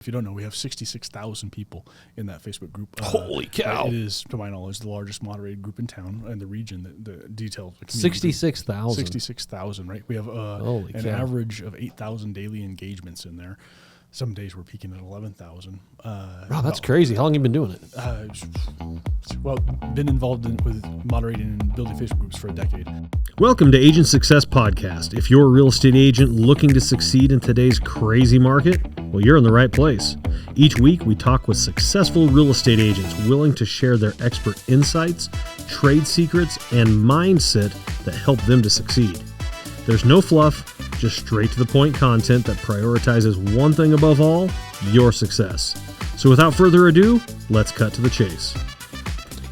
If you don't know, we have 66,000 people in that Facebook group. Holy cow. It is, to my knowledge, the largest moderated group in town and the region that the details. 66,000. 66,000, right? We have an average of 8,000 daily engagements in there. Some days we're peaking at 11,000. Wow, that's crazy. How long have you been doing it? Well, been involved with moderating and building Facebook groups for a decade. Welcome to Agent Success Podcast. If you're a real estate agent looking to succeed in today's crazy market, well, you're in the right place. Each week, we talk with successful real estate agents willing to share their expert insights, trade secrets, and mindset that help them to succeed. There's no fluff, just straight to the point content that prioritizes one thing above all, your success. So without further ado, let's cut to the chase.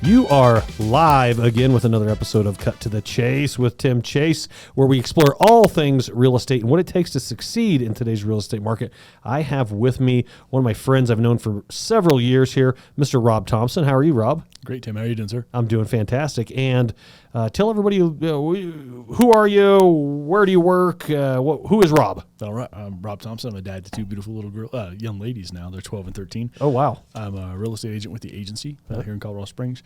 You are live again with another episode of Cut to the Chase with Tim Chase, where we explore all things real estate and what it takes to succeed in today's real estate market. I have with me one of my friends I've known for several years here, Mr. Rob Thompson. How are you, Rob? Great, Tim. How are you doing, sir? I'm doing fantastic. And tell everybody, who are you? Where do you work? Who is Rob? All right. I'm Rob Thompson. I'm a dad to two beautiful little young ladies now. They're 12 and 13. Oh, wow. I'm a real estate agent with the agency here in Colorado Springs.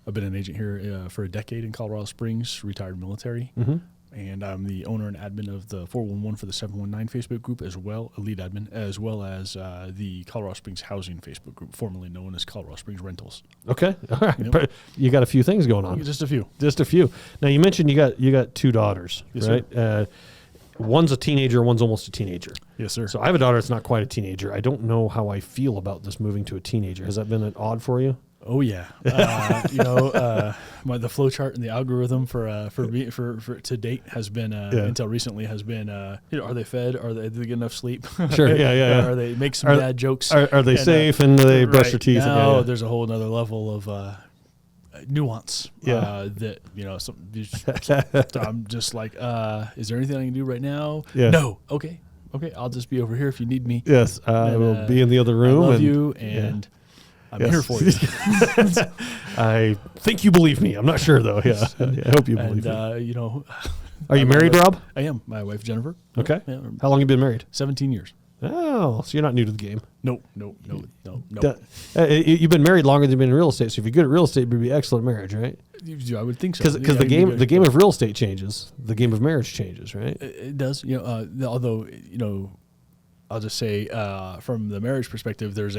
I've been an agent here for a decade in Colorado Springs, retired military. Mm-hmm. And I'm the owner and admin of the 411 for the 719 Facebook group, as well, a lead admin, as well as the Colorado Springs Housing Facebook group, formerly known as Colorado Springs Rentals. Okay, all right. Yep. You got a few things going on. Just a few. Now you mentioned you got two daughters, yes, right? Sir. One's a teenager, one's almost a teenager. Yes, sir. So I have a daughter that's not quite a teenager. I don't know how I feel about this moving to a teenager. Has that been odd for you? Oh yeah, the flow chart and the algorithm for to date has been until recently has been are they fed? Are they get enough sleep? Sure, yeah. Are they make some bad jokes? Are they safe and do they brush their teeth? Now there's a whole other level of nuance. That so I'm just like, is there anything I can do right now? Yeah. No. Okay. I'll just be over here if you need me. Yes, I will be in the other room. I love you and. I'm here for you. I think you believe me. I'm not sure, though. Yeah, I hope you believe me. Are you married, Rob? I am. My wife, Jennifer. Okay. Yeah. How long have you been married? 17 years. Oh, so you're not new to the game. No. You've been married longer than you've been in real estate, so if you're good at real estate, it would be excellent marriage, right? I would think so. Because the game of real estate changes. The game of marriage changes, right? It does. Although, I'll just say from the marriage perspective, there's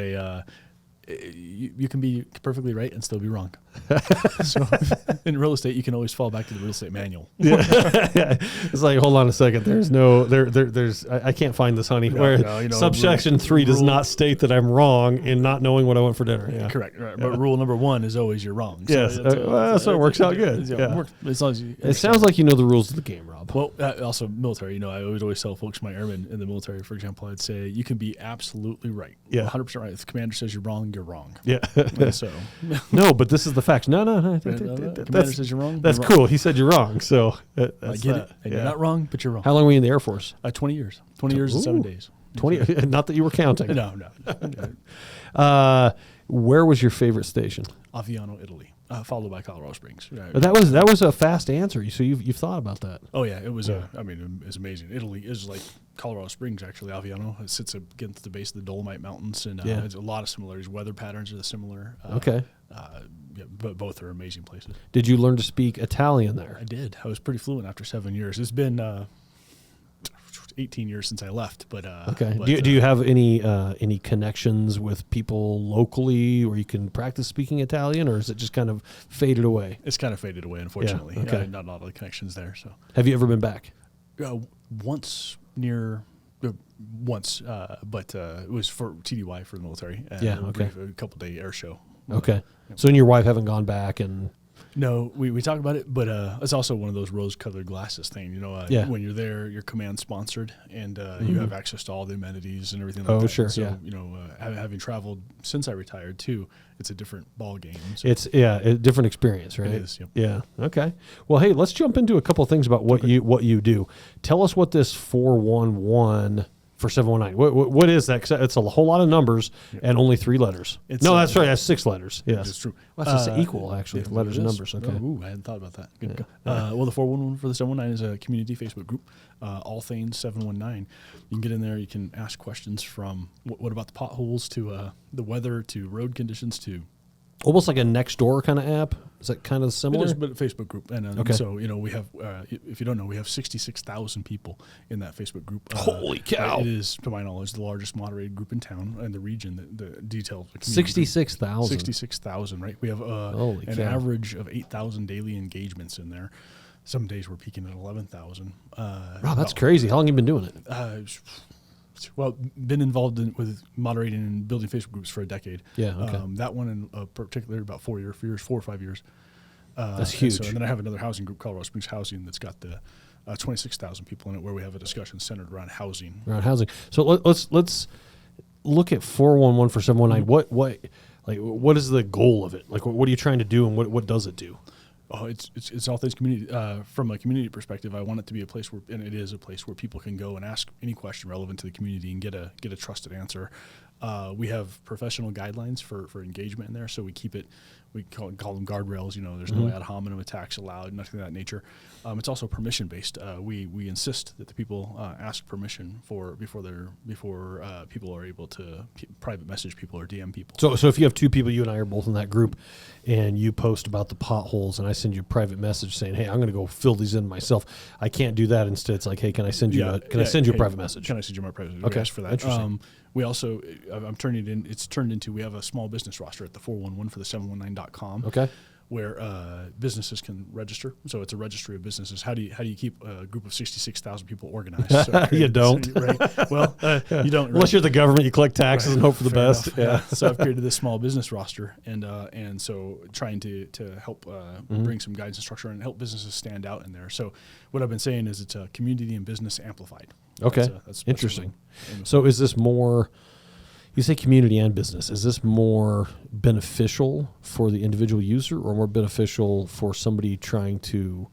you can be perfectly right and still be wrong. So in real estate, you can always fall back to the real estate manual. Yeah. It's like, hold on a second. There's I can't find this, honey. Subsection 3 does not state that I'm wrong in not knowing what I want for dinner. Yeah. Correct. Right. But rule number 1 is always you're wrong. So yes. So it works out good. As long as it sounds like you know the rules of the game, Rob. Well, also military. I would always tell folks, my airmen in the military, for example, I'd say you can be absolutely right. Yeah. 100% right. If the commander says you're wrong, you're wrong. Yeah. So no, but this is the facts. No. Commander says you're wrong. That's cool. He said you're wrong. So I get it. And you're not wrong, but you're wrong. How long were you in the Air Force? 20 years. 20 years and 7 days. 20. Not that you were counting. No. Where was your favorite station? Aviano, Italy. Followed by Colorado Springs. But that was a fast answer. So you've thought about that. Oh yeah, it was. It's amazing. Italy is like Colorado Springs. Actually, Aviano. It sits against the base of the Dolomite Mountains, and there's a lot of similarities. Weather patterns are similar. Okay. But both are amazing places. Did you learn to speak Italian there? I did. I was pretty fluent after 7 years. It's been 18 years since I left, but okay. Do you have any connections with people locally where you can practice speaking Italian, or is it just kind of faded away? It's kind of faded away, unfortunately. Yeah, okay. Not a lot of the connections there. So, have you ever been back? Once, but it was for TDY for the military. A couple day air show. Okay. So, and your wife haven't gone back and. No, we talk about it, but it's also one of those rose-colored glasses thing. When you're there, you're command sponsored, and you have access to all the amenities and everything like that. Oh, sure. So, having traveled since I retired too, it's a different ball game. So. It's a different experience, right? It is. Yep. Yeah. Okay. Well, hey, let's jump into a couple of things about what you do. Tell us what this 411 for 719. What is that? 'Cause it's a whole lot of numbers and only 3 letters. That's right. That's 6 letters. Yes. It's true. Well, that's just equal, actually, Yeah, letters and it is. numbers. Okay. Oh, I hadn't thought about that. Good. Well, the 411 for the 719 is a community Facebook group, All Things 719. You can get in there. You can ask questions from what about the potholes to the weather to road conditions to Almost like a Nextdoor kind of app. Is that kind of similar? It is, but a Facebook group. And Okay. so, we have, if you don't know, we have 66,000 people in that Facebook group. Holy cow. It is, to my knowledge, the largest moderated group in town and the region, the detailed. 66,000. 66,000, right? We have an average of 8,000 daily engagements in there. Some days we're peaking at 11,000. Wow, that's crazy. How long have you been doing it? Well, been involved with moderating and building Facebook groups for a decade. Yeah, okay. That one in particular about 4 or 5 years. That's huge. And then I have another housing group, Colorado Springs Housing, that's got the 26,000 people in it, where we have a discussion centered around housing. Around housing. So let's look at 411 for 719. What is the goal of it? Like, what are you trying to do, and what does it do? Oh, it's all things community. From a community perspective, I want it to be a place where, and it is a place where people can go and ask any question relevant to the community and get a trusted answer. We have professional guidelines for engagement in there, so we keep it. We call them guardrails. There's no ad hominem attacks allowed, nothing of that nature. It's also permission based. We insist that the people ask permission before people are able to private message people or DM people. So if you have 2 people, you and I are both in that group, and you post about the potholes, and I send you a private message saying, "Hey, I'm going to go fill these in myself." I can't do that. Instead, it's like, "Hey, can I send you a private message?" Can I send you my private message? Okay, Ask for that. Interesting. We also, I'm turning it in. It's turned into. We have a small business roster at the 411 for the 719.com. Okay. Where businesses can register. So it's a registry of businesses. How do you keep a group of 66,000 people organized? So You don't. Right? Well, you don't. Unless you're the government, you collect taxes and hope for the Fair best. enough. Yeah. So I've created this small business roster, and so trying to help bring some guidance and structure and help businesses stand out in there. So what I've been saying is it's a community and business amplified. Okay. That's interesting. So is this more? You say community and business. Is this more beneficial for the individual user or more beneficial for somebody trying to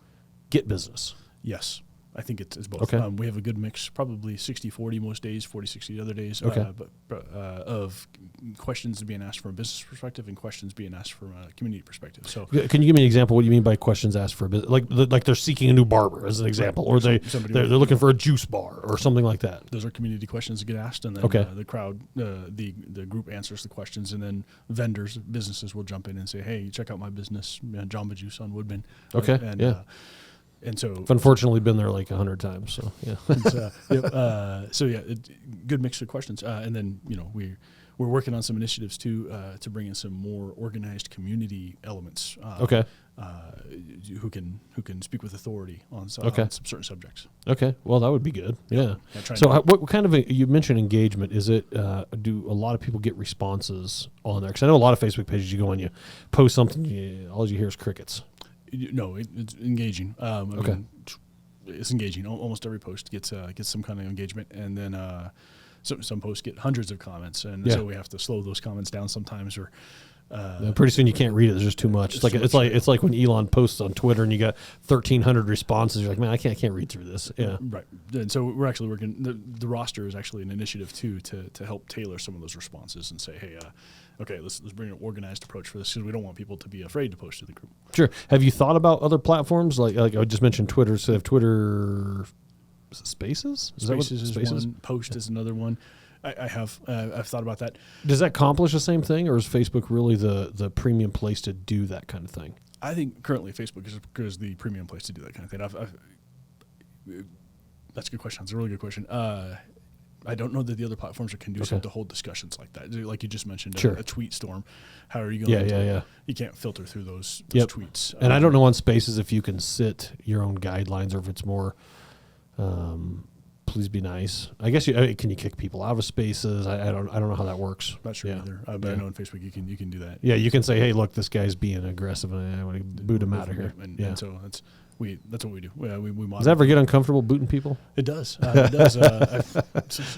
get business? Yes. I think it's both. Okay. We have a good mix, probably 60-40 most days, 40-60 other days, Okay. Of questions being asked from a business perspective and questions being asked from a community perspective. So, can you give me an example? What do you mean by questions asked for a business? Like they're seeking a new barber, as an example, or they're looking for a juice bar or something like that. Those are community questions that get asked, and then the crowd, the group answers the questions, and then businesses will jump in and say, "Hey, check out my business, Jamba Juice on Woodman." Okay. And so I've unfortunately been there like 100 times. So yeah. Good mix of questions. And then we're working on some initiatives too to bring in some more organized community elements. Okay. Who can speak with authority on some certain subjects. Okay. Well, that would be good. Yeah. Yeah, So what kind of you mentioned engagement? Is it do a lot of people get responses on there? Because I know a lot of Facebook pages you go on, you post something, all you hear is crickets. No, it's engaging. Okay. It's engaging. Almost every post gets some kind of engagement, and then some posts get hundreds of comments, and so we have to slow those comments down sometimes. Or pretty soon you can't read it. There's just too much. It's like when Elon posts on Twitter and you got 1,300 responses. You're like, man, I can't read through this. Yeah. Right. And so we're actually working. The roster is actually an initiative too to help tailor some of those responses and say, hey, okay, let's bring an organized approach for this, because we don't want people to be afraid to post to the group. Sure. Have you thought about other platforms like I just mentioned Twitter? So have Twitter Spaces? Spaces is one. Post is another one. I've thought about that. Does that accomplish the same thing, or is Facebook really the premium place to do that kind of thing? I think currently Facebook is the premium place to do that kind of thing. That's a good question. That's a really good question. I don't know that the other platforms are conducive to hold discussions like that. Like you just mentioned, a tweet storm. How are you going to? You can't filter through those tweets. And I don't know on Spaces if you can set your own guidelines or if it's more please be nice. I guess can you kick people out of Spaces? I don't know how that works. Not sure either. But I know on Facebook you can do that. Yeah, you can say, hey, look, this guy's being aggressive, and I want to boot him out of here. And so That's what we do. We Does that ever get uncomfortable booting people? It does. It does.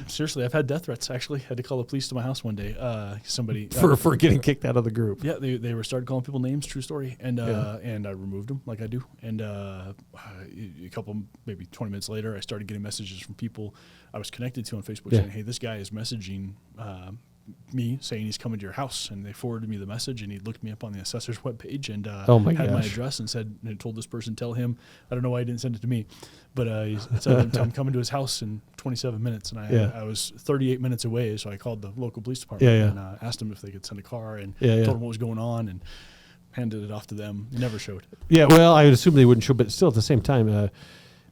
Seriously, I've had death threats. Actually, had to call the police to my house one day. Somebody for getting kicked out of the group. Yeah, they were started calling people names. True story. And and I removed them like I do. And a couple, maybe 20 minutes later, I started getting messages from people I was connected to on Facebook saying, "Hey, this guy is messaging me saying he's coming to your house," and they forwarded me the message, and he looked me up on the assessor's webpage and had my address and said, and told this person, tell him, I don't know why he didn't send it to me, but he said, I'm coming to his house in 27 minutes, and I was 38 minutes away, so I called the local police department and asked them if they could send a car, and told them what was going on, and handed it off to them. Never showed. Yeah, well, I would assume they wouldn't show, but still at the same time,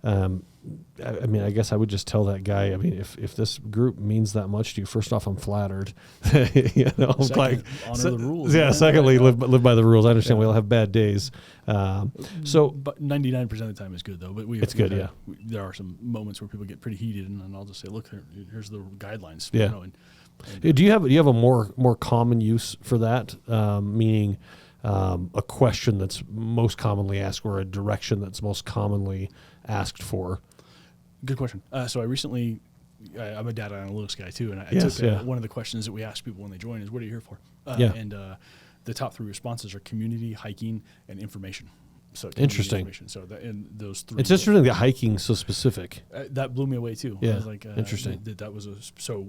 I mean, I guess I would just tell that guy, I mean, if this group means that much to you, first off, I'm flattered. You know, second, like honor the rules. Yeah. Man. Secondly, live by the rules. I understand we all have bad days. But 99% of the time is good though. But it's good. Yeah. There are some moments where people get pretty heated, and I'll just say, look, here's the guidelines. Yeah. You know, and do you have a more common use for that? Meaning, a question that's most commonly asked, or a direction that's most commonly asked for? Good question. So I recently, I'm a data analytics guy too, and I took one of the questions that we ask people when they join is, what are you here for? And the top 3 responses are community, hiking, and information. So interesting. Information. So and those 3. It's interesting that hiking's so specific. That blew me away too. Yeah. I was like, interesting. That was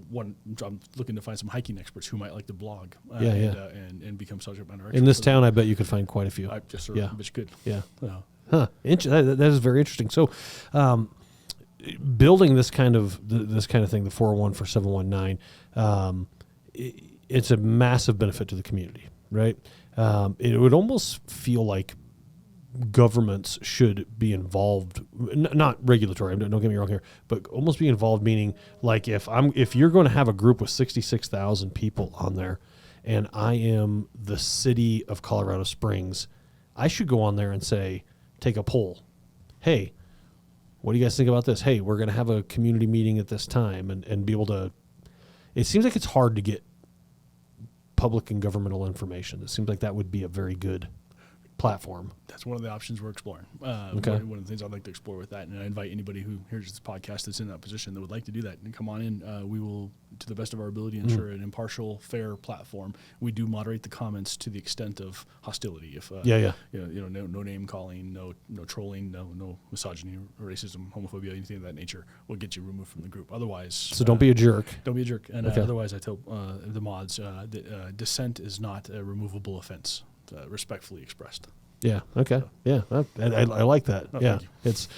one. I'm looking to find some hiking experts who might like to blog. And become subject matter experts. In this town, I bet you could find quite a few. Yes, sir. But you could. Yeah. That is very interesting. So, building this kind of thing, the 401 for 719, it's a massive benefit to the community, right? It would almost feel like governments should be involved, not regulatory, don't get me wrong here, but almost be involved, meaning like if you're going to have a group with 66,000 people on there, and I am the city of Colorado Springs, I should go on there and say, take a poll. Hey, what do you guys think about this? Hey, we're going to have a community meeting at this time, and be able to, it seems like it's hard to get public and governmental information. It seems like that would be a very good platform. That's one of the options we're exploring. Okay. One of the things I'd like to explore with that, and I invite anybody who hears this podcast that's in that position that would like to do that, and come on in. We will, to the best of our ability, ensure an impartial, fair platform. We do moderate the comments to the extent of hostility. If no name calling, no trolling, no misogyny, racism, homophobia, anything of that nature will get you removed from the group. Otherwise, so don't be a jerk. Don't be a jerk. And otherwise, I tell the mods that dissent is not a removable offense. Respectfully expressed. Yeah. Okay. So. Yeah. I like that. Yeah. It's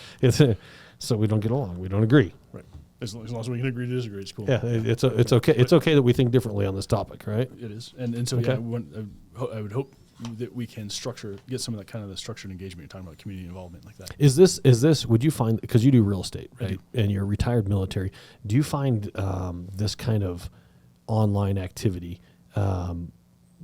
so we don't get along. We don't agree. Right. As long as we can agree to disagree, it's cool. Yeah. It's okay. It's okay that we think differently on this topic, right? It is. And so I would hope that we can get some of that kind of the structured engagement you're talking about, community involvement like that. Is this? Would you find, because you do real estate, right? And you're retired military. Do you find this kind of online activity?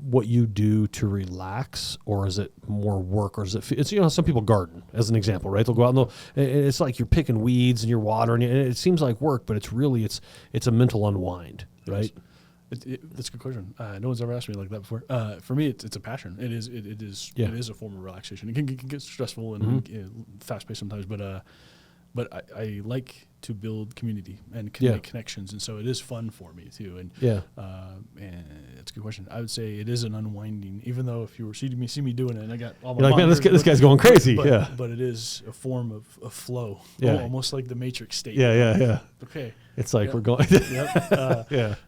What you do to relax, or is it more work, or is it's some people garden as an example, right? They'll go out and it's like you're picking weeds and you're watering, and it seems like work, but it's really it's a mental unwind, right? That's a good question. No one's ever asked me like that before. For me, it's a passion. It is a form of relaxation. It can get stressful and fast paced sometimes, but I like to build community and make connections, and so it is fun for me too. And and it's a good question. I would say it is an unwinding, even though if you were see me doing it, and I got all my man, this guy's going crazy. But it is a form of flow, almost like the Matrix state. Yeah. Okay. It's like we're going.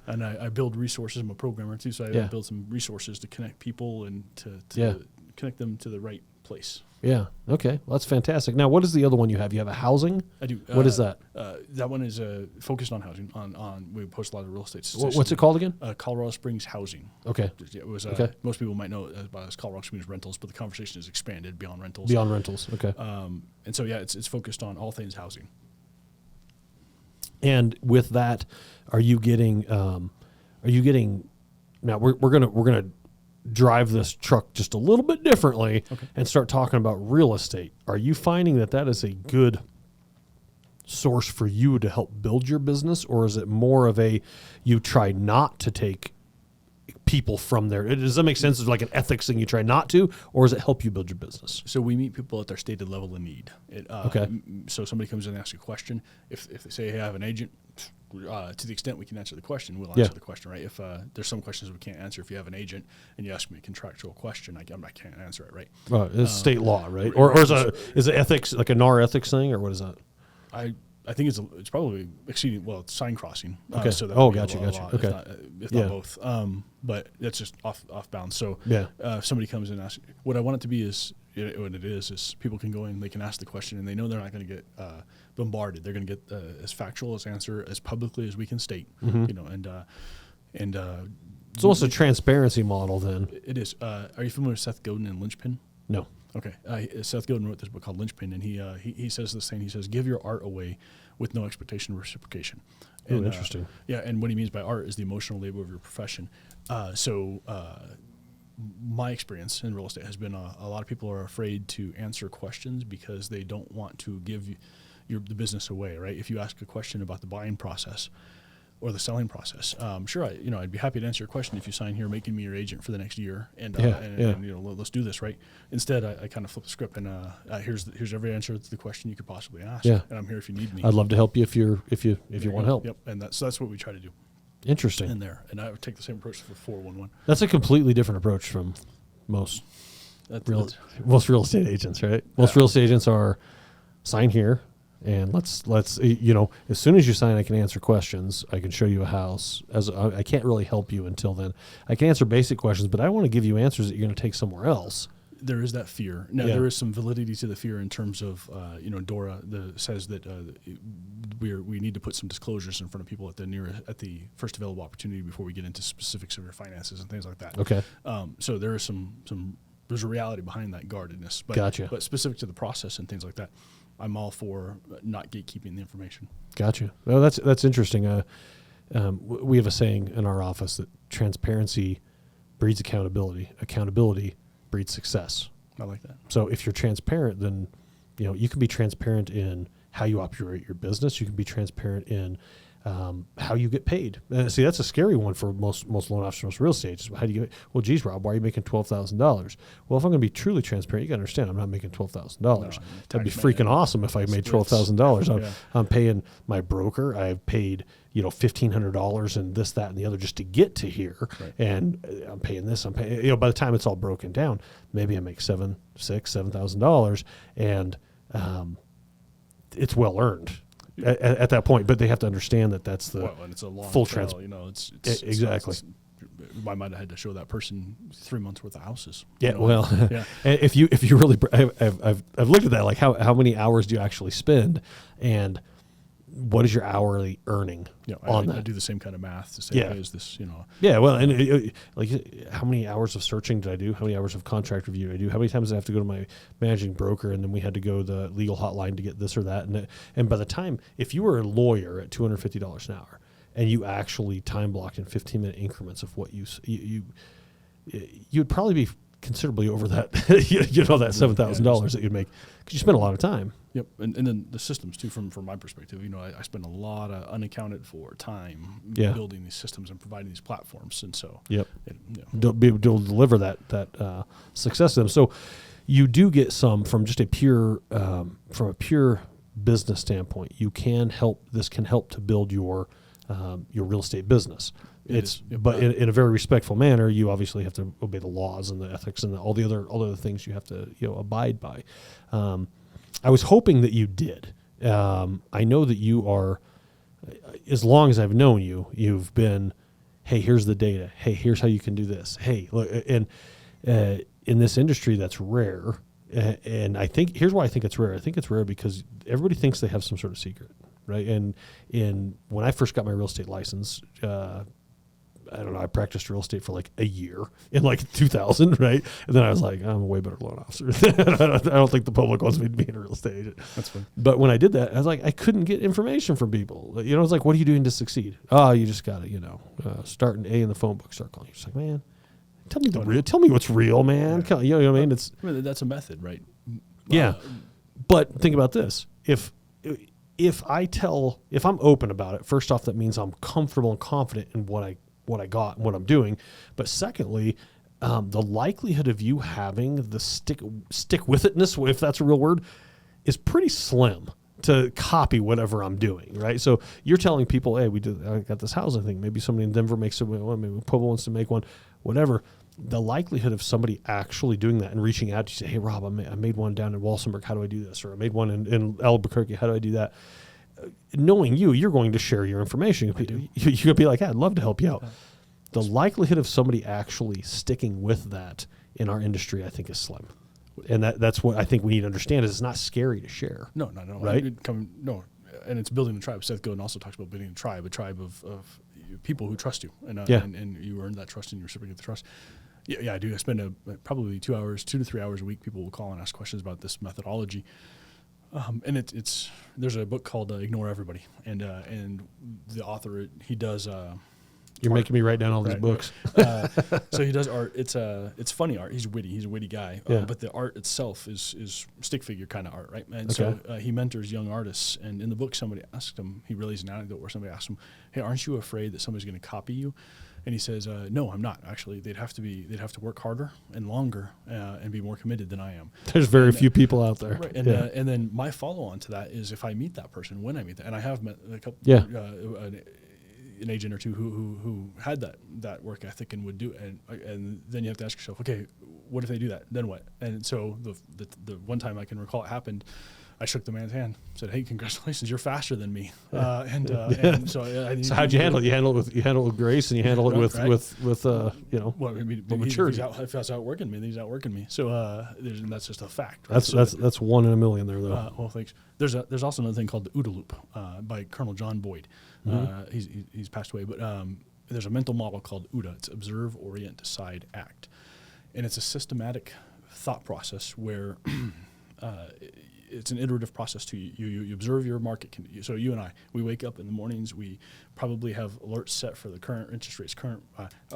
And I build resources. I'm a programmer too, so I build some resources to connect people and to connect them to the right place. Yeah. Okay. Well, that's fantastic. Now, what is the other one you have? You have a housing? I do. What is that? That one is focused on housing. We post a lot of real estate. What's it called again? Colorado Springs Housing. Okay. It was. Most people might know it as Colorado Springs Rentals, but the conversation has expanded beyond rentals. Beyond rentals. Okay. And so it's focused on all things housing. And with that, are you getting? Now we're gonna drive this truck just a little bit differently and start talking about real estate. Are you finding that is a good source for you to help build your business, or is it more of you try not to take people from there? Does that make sense? Is it like an ethics thing you try not to, or does it help you build your business? So we meet people at their stated level of need. Okay. So somebody comes in and asks a question. If they say, hey, I have an agent, to the extent we can answer the question, we'll answer the question, right? If there's some questions we can't answer, if you have an agent and you ask me a contractual question, I can't answer it, right? It's state law, right? Or is it ethics, like a NAR ethics thing, or what is that? I think it's probably exceeding, well, it's sign crossing. Okay. So that Gotcha. Okay. If not both. But that's just off bounds. So if somebody comes in and asks, what I want it to be is, what it is people can go in, they can ask the question, and they know they're not going to get bombarded. They're going to get as factual as answer as publicly as we can state, and it's almost a transparency model then. It is. Are you familiar with Seth Godin and Linchpin? No. Okay. Seth Godin wrote this book called Linchpin, and he says this thing. He says, give your art away with no expectation of reciprocation. And, interesting. And what he means by art is the emotional labor of your profession. My experience in real estate has been a lot of people are afraid to answer questions because they don't want to give the business away, right? If you ask a question about the buying process or the selling process, sure, I'd be happy to answer your question if you sign here making me your agent for the next year, and let's do this, right? Instead, I kind of flip the script and here's every answer to the question you could possibly ask, and I'm here if you need me. I'd love to help you if you want help. Yep, and that's what we try to do. Interesting. In there, and I would take the same approach for 411. That's a completely different approach from most real estate agents, right? Most real estate agents are sign here, and let's as soon as you sign, I can answer questions. I can show you a house. I can't really help you until then. I can answer basic questions, but I want to give you answers that you're going to take somewhere else. There is that fear. Now, there is some validity to the fear in terms of, DORA says that we need to put some disclosures in front of people at the first available opportunity before we get into specifics of your finances and things like that. Okay. So there is there's a reality behind that guardedness. But, Gotcha. But specific to the process and things like that, I'm all for not gatekeeping the information. Gotcha. Well, that's interesting. We have a saying in our office that transparency breeds accountability. Accountability breeds success. I like that. So if you're transparent, then you can be transparent in how you operate your business. You can be transparent in how you get paid. See, that's a scary one for most loan officers, most real estate agents. How do you get? Well, geez, Rob, why are you making $12,000? Well, if I'm going to be truly transparent, you got to understand I'm not making $12,000. That'd be freaking awesome if I made $12,000. I'm paying my broker. I've paid $1,500 and this, that, and the other just to get to here, and I'm paying this. I'm paying. By the time it's all broken down, maybe I make $7,000, and it's well earned. At that point, but they have to understand that that's the and it's a long full trail, it's exactly. I might have had to show that person 3 months worth of houses. Yeah, and if you really, I've looked at that, like how many hours do you actually spend, and what is your hourly earning on that? I do the same kind of math to say, hey, is this, Yeah, well, and like how many hours of searching did I do? How many hours of contract review did I do? How many times did I have to go to my managing broker, and then we had to go to the legal hotline to get this or that? And by the time, if you were a lawyer at $250 an hour, and you actually time blocked in 15-minute increments of what you'd probably be considerably over that, that $7,000 that you'd make, because you spend a lot of time. Yep, and then the systems too. From my perspective, I spend a lot of unaccounted for time building these systems and providing these platforms, and so they'll be able to deliver that success to them. So you do get some from just from a pure business standpoint. This can help to build your real estate business. But in a very respectful manner. You obviously have to obey the laws and the ethics and all the other things you have to abide by. I was hoping that you did. I know that you are, as long as I've known you, you've been, hey, here's the data. Hey, here's how you can do this. Hey, look, and in this industry, that's rare. And here's why I think it's rare. I think it's rare because everybody thinks they have some sort of secret, right? And when I first got my real estate license, I don't know, I practiced real estate for like a year in like 2000, right? And then I was like, I'm a way better loan officer. I don't think the public wants me to be a real estate agent. That's fine. But when I did that, I was like, I couldn't get information from people. It's like, what are you doing to succeed? Oh, you just got to, start an A in the phone book, start calling. You're just like, man, tell me what's real, man. Yeah. You know what I mean? That's a method, right? Yeah. But think about this. If I'm open about it, first off, that means I'm comfortable and confident in what what I got and what I'm doing. But secondly, the likelihood of you having the stick with itness, if that's a real word, is pretty slim to copy whatever I'm doing, right? So you're telling people, hey, I got this housing thing. Maybe somebody in Denver makes one, maybe Pueblo wants to make one, whatever. The likelihood of somebody actually doing that and reaching out to you, say, hey, Rob, I made one down in Walsenburg. How do I do this? Or I made one in Albuquerque. How do I do that? Knowing you're going to share your information. You're going to be like, yeah, I'd love to help you out. The likelihood of somebody actually sticking with that in our industry, I think, is slim. And that's what I think we need to understand is it's not scary to share. No. Right? No. And it's building a tribe. Seth Godin also talks about building a tribe of people who trust you. And you earn that trust and you reciprocate the trust. Yeah, I do. I spend probably 2 to 3 hours a week. People will call and ask questions about this methodology. And there's a book called Ignore Everybody. And the author, he does... You're making me write down all these books. So he does art. It's funny art. He's witty. He's a witty guy. But the art itself is stick figure kind of art, right? And so he mentors young artists. And in the book, somebody asked him. He relays an anecdote where somebody asked him, "Hey, aren't you afraid that somebody's going to copy you?" And he says, "No, I'm not. Actually, they'd have to work harder and longer and be more committed than I am." There's very few people out there. Right. And and then my follow on to that is if I meet that person, when I meet that, and I have met a couple. An agent or two who had that work ethic and would do it, and then you have to ask yourself, okay, what if they do that? Then what? And so the one time I can recall it happened, I shook the man's hand, said, "Hey, congratulations, you're faster than me." And so so how'd you handle it? You handle it with grace, and you handle it with well, I mean, maturity. If he's outworking me, then he's outworking me. So that's just a fact. Right? That's 1 in a million there, though. Well, thanks. There's also another thing called the OODA loop by Colonel John Boyd. He's passed away, but there's a mental model called OODA. It's observe, orient, decide, act, and it's a systematic thought process where it's an iterative process too. You observe your market. So you and I, we wake up in the mornings. We probably have alerts set for the current interest rates,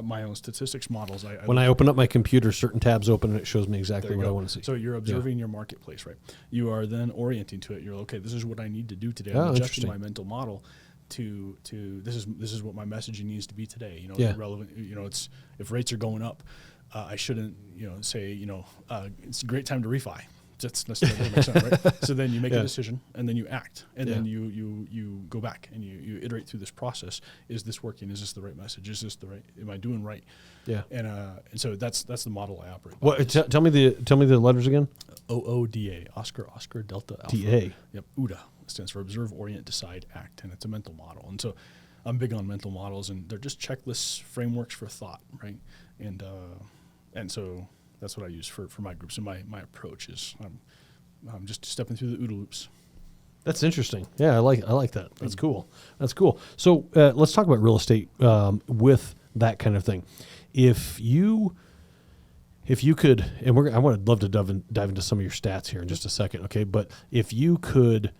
my own statistics models. When I open up my computer, certain tabs open and it shows me exactly what I want to see. So you're observing your marketplace, right? You are then orienting to it. You're okay. This is what I need to do today. I'm adjusting my mental model to this is what my messaging needs to be today. Relevant. It's if rates are going up, I shouldn't say it's a great time to refi. That doesn't make sense, right? So then you make a decision, and then you act, and then you go back and you iterate through this process. Is this working? Is this the right message? Is this the right? Am I doing right? Yeah. And so that's the model I operate. What? Tell me the letters again. OODA, Oscar Delta Alpha. DA. Yep. OODA stands for Observe, Orient, Decide, Act, and it's a mental model. And so I'm big on mental models, and they're just checklists, frameworks for thought, right? And so that's what I use for my groups. And my approach is I'm just stepping through the OODA loops. That's interesting. Yeah, I like that. That's cool. So let's talk about real estate with that kind of thing. If you could, and I would love to dive into some of your stats here in just a second, okay? But if you could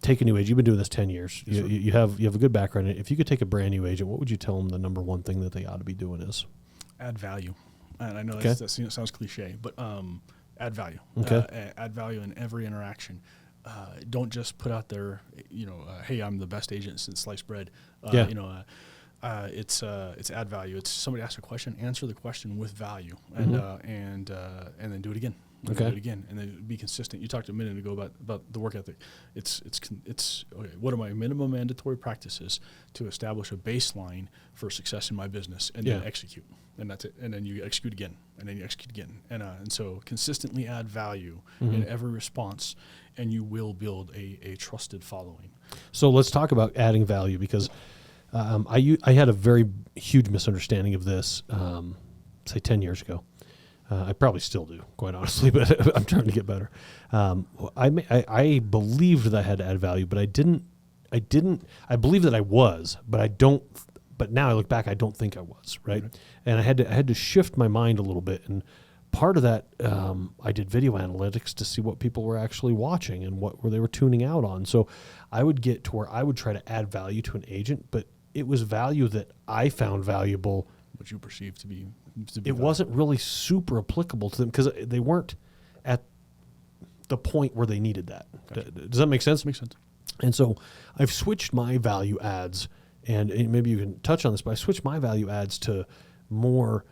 take a new agent, you've been doing this 10 years. Yes, you have a good background in it. If you could take a brand new agent, what would you tell them the number one thing that they ought to be doing is? Add value. And I know that sounds cliche, but add value. Okay. Add value in every interaction. Don't just put out there, hey, I'm the best agent since sliced bread. It's add value. It's somebody asks a question, answer the question with value, and then do it again. Okay. Do it again, and then be consistent. You talked a minute ago about the work ethic. It's okay. What are my minimum mandatory practices to establish a baseline for success in my business, and then execute, and that's it. And then you execute again, and then you execute again, and so consistently add value in every response, and you will build a trusted following. So let's talk about adding value because I had a very huge misunderstanding of this, say 10 years ago. I probably still do, quite honestly, but I'm trying to get better. I believed that I had to add value, but I didn't. I believe that I was, but I don't. But now I look back, I don't think I was, right? And I had to shift my mind a little bit. And part of that, I did video analytics to see what people were actually watching and what they were tuning out on. So I would get to where I would try to add value to an agent, but it was value that I found valuable. What you perceive to be it wasn't really super applicable to them because they weren't at the point where they needed that. Gotcha. Does that make sense? Makes sense. And so I've switched my value adds and maybe you can touch on this, but I switched my value adds to more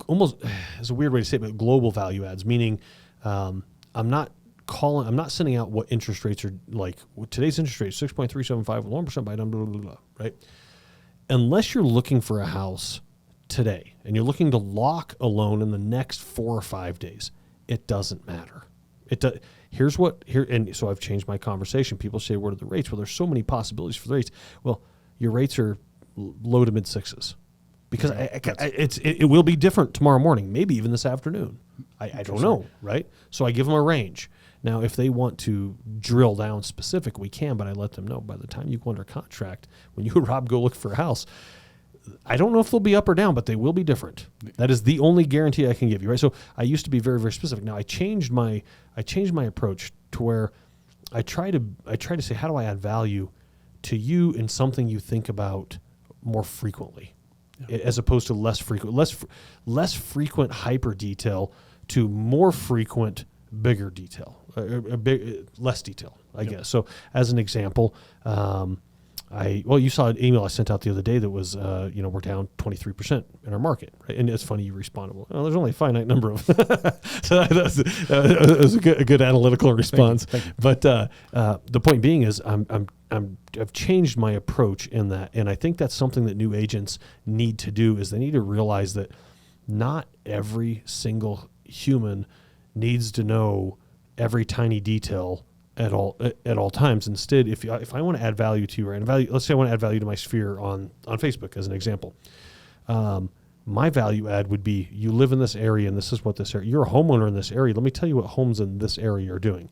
almost, it's a weird way to say it, but global value adds, meaning I'm not sending out what interest rates are like. Today's interest rate is 6.375, 1% by blah, blah, blah, blah, right? Unless you're looking for a house today and you're looking to lock a loan in the next 4 or 5 days, it doesn't matter. And so I've changed my conversation. People say, what are the rates? Well, there's so many possibilities for the rates. Well, your rates are low to mid sixes. Because it will be different tomorrow morning, maybe even this afternoon. I don't know, right? So I give them a range. Now, if they want to drill down specific, we can, but I let them know by the time you go under contract, when you and Rob go look for a house, I don't know if they'll be up or down, but they will be different. That is the only guarantee I can give you, right? So I used to be very, very specific. Now I changed my approach to where I try to say, how do I add value to you in something you think about more frequently? As opposed to less frequent hyper detail to more frequent bigger detail, less detail, I guess. So as an example, you saw an email I sent out the other day that was, we're down 23% in our market, right? And it's funny you responded, well, there's only a finite number of. So that was a good analytical response. Thank you. But the point being is, I've changed my approach in that, and I think that's something that new agents need to do. Is they need to realize that not every single human needs to know every tiny detail at all times. Instead, if I want to add value to you, or let's say I want to add value to my sphere on Facebook as an example, my value add would be, you live in this area and this is what this area, you're a homeowner in this area. Let me tell you what homes in this area are doing.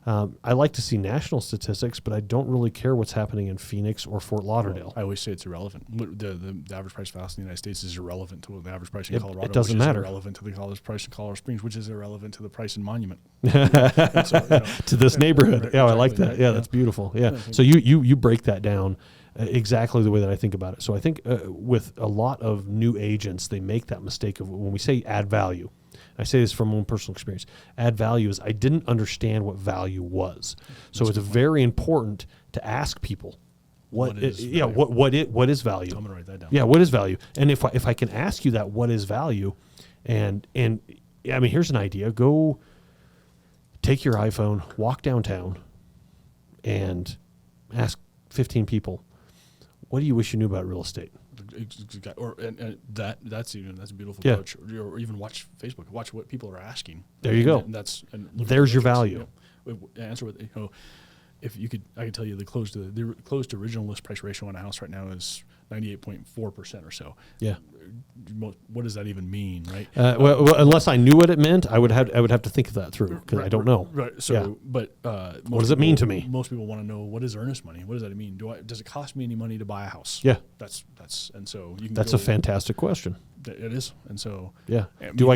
I like to see national statistics, but I don't really care what's happening in Phoenix or Fort Lauderdale. I always say it's irrelevant. The average price of a house in the United States is irrelevant to the average price in Colorado. It doesn't matter. Which is irrelevant to the college price in Colorado Springs, which is irrelevant to the price in Monument. To this neighborhood. Right, yeah, exactly, I like that. right? Yeah, that's beautiful. Yeah. So you break that down exactly the way that I think about it. So I think with a lot of new agents, they make that mistake of, when we say add value, I say this from my own personal experience, add value is, I didn't understand what value was. So it's very important to ask people what is value? What is value? I'm gonna write that down. Yeah, what is value? And if I can ask you that, what is value? And I mean, here's an idea. Go take your iPhone, walk downtown, and ask 15 people, what do you wish you knew about real estate? Or that's a beautiful approach. Or even watch Facebook. Watch what people are asking. There you go. And there's your value. Answer with if you could, I could tell you the close to original list price ratio on a house right now is 98.4% or so. Yeah. What does that even mean, right? Well, unless I knew what it meant, I would have to think that through, because I don't know. Right. So, but what does it mean to me? Most people want to know, what is earnest money? What does that mean? Does it cost me any money to buy a house? Yeah. And so you can. That's a fantastic question. It is, and so yeah. Do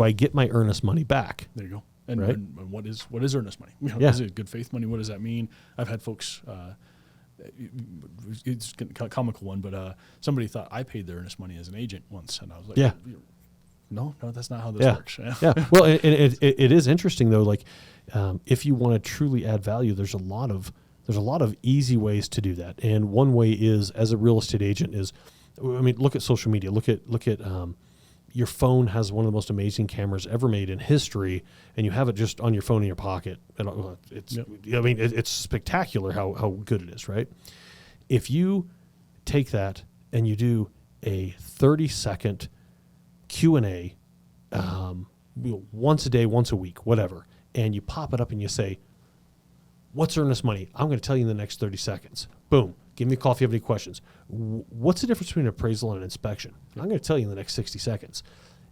I get my earnest money back? There you go. And, right? and what is earnest money? Is it good faith money? What does that mean? I've had folks. It's a comical one, but somebody thought I paid their earnest money as an agent once, and I was like, no, that's not how this works. Yeah. Well, it is interesting though. Like, if you want to truly add value, there's a lot of easy ways to do that. And one way is, as a real estate agent, is, I mean, look at social media. Look at your phone has one of the most amazing cameras ever made in history, and you have it just on your phone in your pocket. And I mean, it's spectacular how good it is, right? If you take that and you do a 30-second Q&A once a day, once a week, whatever, and you pop it up and you say, what's earnest money? I'm going to tell you in the next 30 seconds. Boom. Give me a call if you have any questions. What's the difference between an appraisal and an inspection? I'm going to tell you in the next 60 seconds.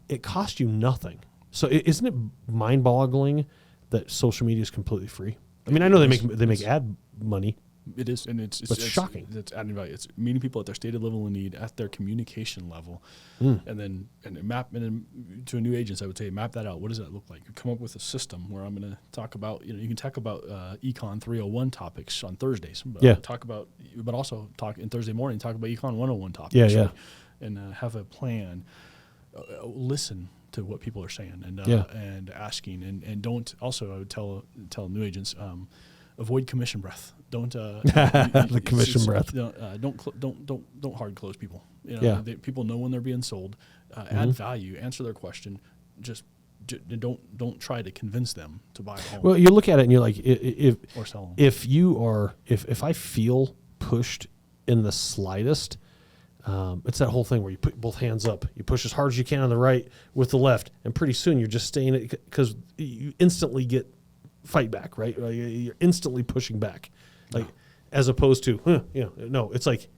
It costs you nothing. So isn't it mind-boggling that social media is completely free? I mean, I know they make ad money. It is, and it's shocking. It's adding value. It's meeting people at their stated level of need, at their communication level, and then to a new agent, I would say, map that out. What does that look like? Come up with a system where I'm going to talk about. You can talk about Econ 301 topics on Thursdays. But also talk in Thursday morning. Talk about Econ 101 topics. Yeah. And have a plan. Listen to what people are saying and asking, and don't. Also, I would tell new agents. avoid commission breath. Don't The commission breath. Don't hard close people. People know when they're being sold. Add value, answer their question. Just don't try to convince them to buy a home. Well, you look at it and you're like, or sell them. If I feel pushed in the slightest, it's that whole thing where you put both hands up, you push as hard as you can on the right with the left, and pretty soon you're just staying it because you instantly get fight back, right? You're instantly pushing back, as opposed to, no, it's like,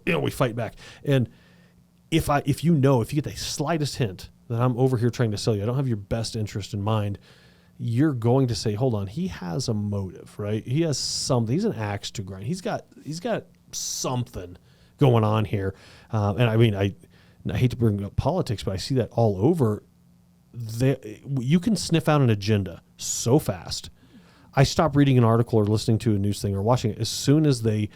we fight back. And if you get the slightest hint that I'm over here trying to sell you, I don't have your best interest in mind, you're going to say, hold on, he has a motive, right? He has something. He's an axe to grind. He's got something going on here. And I mean, I hate to bring up politics, but I see that all over. You can sniff out an agenda so fast. I stop reading an article or listening to a news thing or watching it as soon as they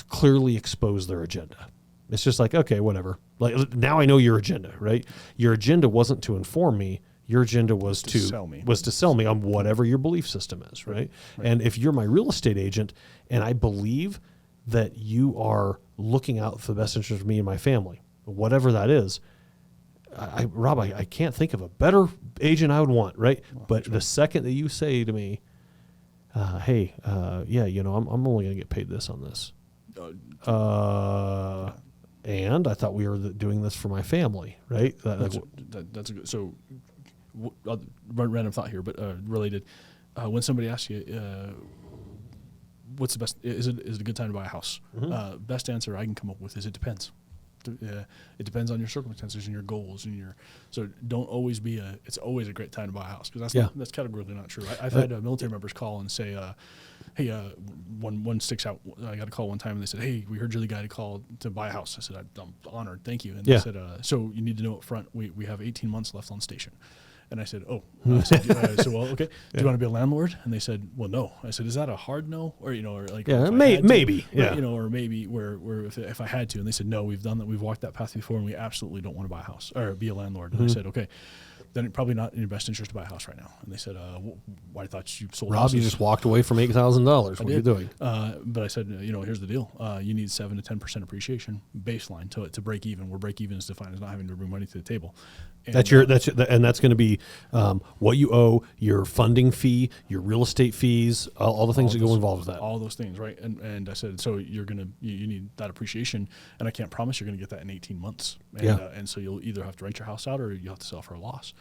clearly expose their agenda. It's just like, okay, whatever. Like, now I know your agenda, right? Your agenda wasn't to inform me. Your agenda was to sell me on whatever your belief system is, right? And if you're my real estate agent and I believe that you are looking out for the best interest of me and my family, whatever that is, Rob, I can't think of a better agent I would want, right? But the second that you say to me, hey, I'm only going to get paid this on this. And I thought we were doing this for my family, right? That's a good. So, random thought here, but related. When somebody asks you, what's the best? Is it a good time to buy a house? Mm-hmm. Best answer I can come up with is it depends. It depends on your circumstances and your goals and so don't always be it's always a great time to buy a house, because that's categorically not true. I've had military members call and say, hey, one sticks out. I got a call one time and they said, hey, we heard you're the guy to call to buy a house. I said, I'm honored, thank you. And they said, so you need to know up front, we have 18 months left on station. And I said, well, okay. Do you want to be a landlord? And they said, well, no. I said, is that a hard no? Or, maybe. Or maybe where if I had to. And they said, no, we've done that. We've walked that path before and we absolutely don't want to buy a house or be a landlord. And I said, okay, then it's probably not in your best interest to buy a house right now. And they said, why I thought you sold Rob, houses. You just walked away from $8,000. What are you doing? But I said, here's the deal. You need 7 to 10% appreciation baseline to break even, where break even is defined as not having to bring money to the table. And that's going to be what you owe, your funding fee, your real estate fees, all the things that go involved with that. All those things, right? And I said, so you need that appreciation, and I can't promise you're going to get that in 18 months. And so you'll either have to rent your house out or you have to sell for a loss.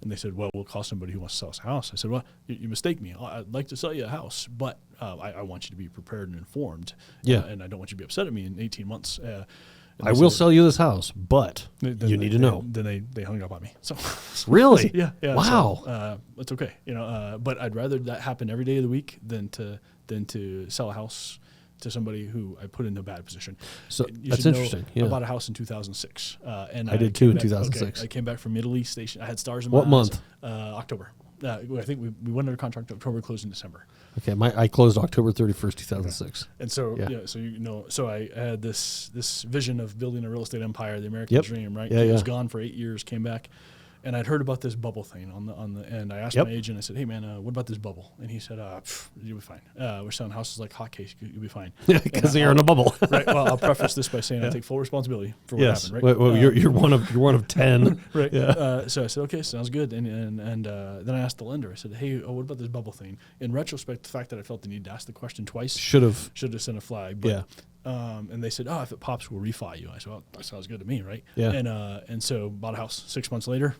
And they said, well, we'll call somebody who wants to sell us a house. I said, well, you mistake me. I'd like to sell you a house, but I want you to be prepared and informed. And I don't want you to be upset at me in 18 months. I will sell you this house, but you need to know. Then they hung up on me. So really? Yeah. Wow. So, it's okay. But I'd rather that happen every day of the week than to sell a house to somebody who I put in a bad position. So that's interesting. I bought a house in 2006. And I did too in 2006. Okay, I came back from Italy station. I had stars in my eyes. What month? October. I think we went under contract October, closed in December. Okay, I closed October 31st, 2006. Okay. And so so I had this vision of building a real estate empire, the American dream, right? It was gone for 8 years, came back. And I'd heard about this bubble thing on the end. I asked my agent, I said, hey, man, what about this bubble? And he said, you'll be fine. We're selling houses like hotcakes. You'll be fine. Because you're in a bubble. Right. Well, I'll preface this by saying I take full responsibility for what happened, right? Well, you're one of 10. Right. Yeah. So I said, okay, sounds good. And then I asked the lender, I said, hey, what about this bubble thing? In retrospect, the fact that I felt the need to ask the question twice should have sent a flag. But, and they said, if it pops, we'll refi you. I said, well, that sounds good to me, right? Yeah. And so bought a house 6 months later.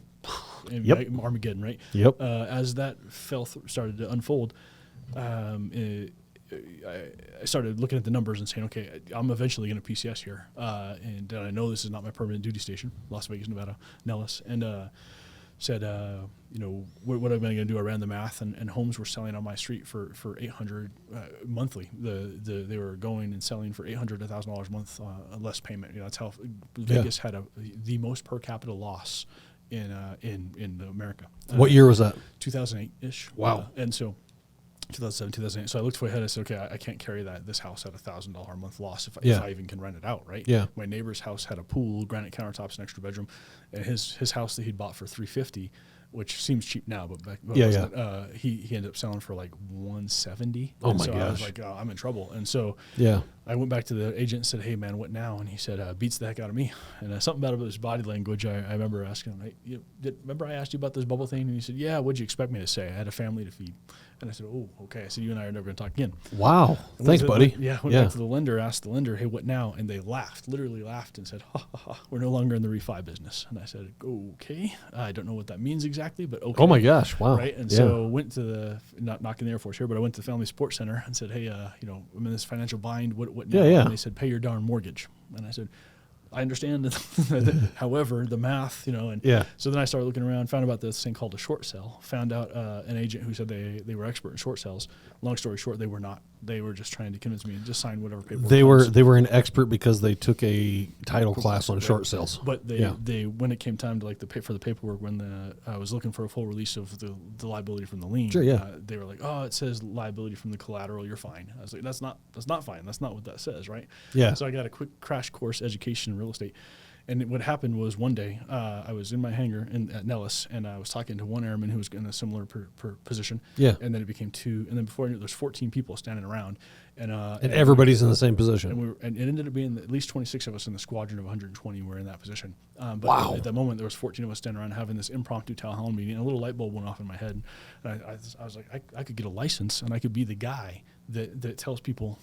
Armageddon, right? Yep. As that started to unfold, I started looking at the numbers and saying, okay, I'm eventually going to PCS here. And I know this is not my permanent duty station, Las Vegas, Nevada, NMLS. And said, what am I going to do? I ran the math, and homes were selling on my street for $800 monthly. They were going and selling for $800 to $1,000 a month less payment. That's how Vegas had the most per capita loss in America. What year was that? 2008-ish. Wow. And so 2007, 2008. So I looked way ahead. I said, okay, I can't carry this house at $1,000 a month loss if I even can rent it out, right? Yeah. My neighbor's house had a pool, granite countertops, an extra bedroom, and his house that he'd bought for $350 which seems cheap now, but back he ended up selling for like 170. Oh and my so gosh. I was like, oh, I'm in trouble. And so Yeah. I went back to the agent and said, hey man, what now? And he said, beats the heck out of me. And something about his body language, I remember asking him, hey, remember I asked you about this bubble thing? And he said, yeah, what'd you expect me to say? I had a family to feed. And I said, oh, okay. I said, you and I are never going to talk again. Wow. Thanks, buddy. Went back to the lender, asked the lender, hey, what now? And they literally laughed and said, ha, ha, ha, we're no longer in the refi business. And I said, okay. I don't know what that means exactly, but okay. Oh my gosh. Wow. Right. And so went to not knocking the Air Force here, but I went to the Family Sports Center and said, hey, I'm in this financial bind. What now? Yeah. And they said, pay your darn mortgage. And I said, I understand however, the math, so then I started looking around, found about this thing called a short sale, found out an agent who said they were expert in short sales. Long story short, they were not. They were just trying to convince me to just sign whatever paperwork. They were an expert because they took a title class on short sales. But they when it came time to like for the paperwork, when I was looking for a full release of the liability from the lien, they were like, oh, it says liability from the collateral, you're fine. I was like, that's not fine. That's not what that says, right? Yeah. So I got a quick crash course education in real estate. And what happened was one day I was in my hangar at Nellis, and I was talking to one airman who was in a similar position. Yeah. And then it became two. And then before I knew it, there's 14 people standing around. And everybody's in the same position. And it ended up being at least 26 of us in the squadron of 120 were in that position. But wow. At that moment, there was 14 of us standing around having this impromptu town hall meeting, and a little light bulb went off in my head. And I was like, I could get a license, and I could be the guy that tells people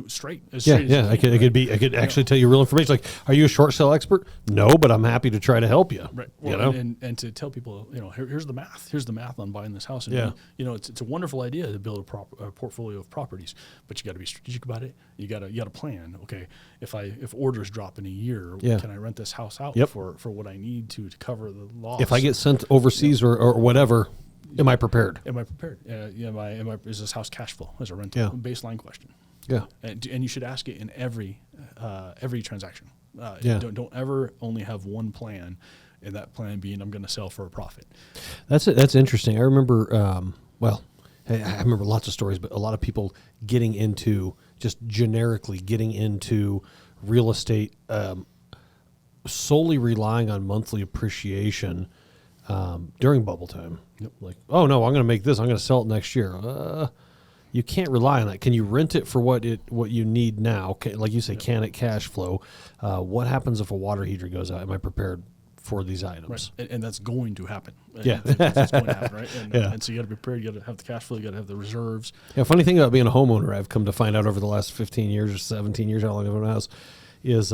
straight. I could actually tell you real information. Like, are you a short sale expert? No, but I'm happy to try to help you. Right. Well, and to tell people, here's the math. Here's the math on buying this house. And it's a wonderful idea to build a portfolio of properties, but you got to be strategic about it. You got to plan. Okay, if orders drop in a year, can I rent this house out for what I need to cover the loss? If I get sent overseas or whatever, am I prepared? Is this house cash flow as a rental? Yeah. Baseline question. Yeah, and you should ask it in every transaction. Don't ever only have one plan, and that plan being I'm going to sell for a profit. That's interesting. I remember, I remember lots of stories, but a lot of people getting into real estate, solely relying on monthly appreciation during bubble time. Yep. Like, oh no, I'm going to make this. I'm going to sell it next year. You can't rely on that. Can you rent it for what you need now? Like you say, can it cash flow? What happens if a water heater goes out? Am I prepared for these items? Right. And that's going to happen. Yeah. It's going to happen, right? And so you got to be prepared. You got to have the cash flow. You got to have the reserves. Yeah. Funny thing about being a homeowner, I've come to find out over the last 15 years or 17 years, how long I've owned a house, is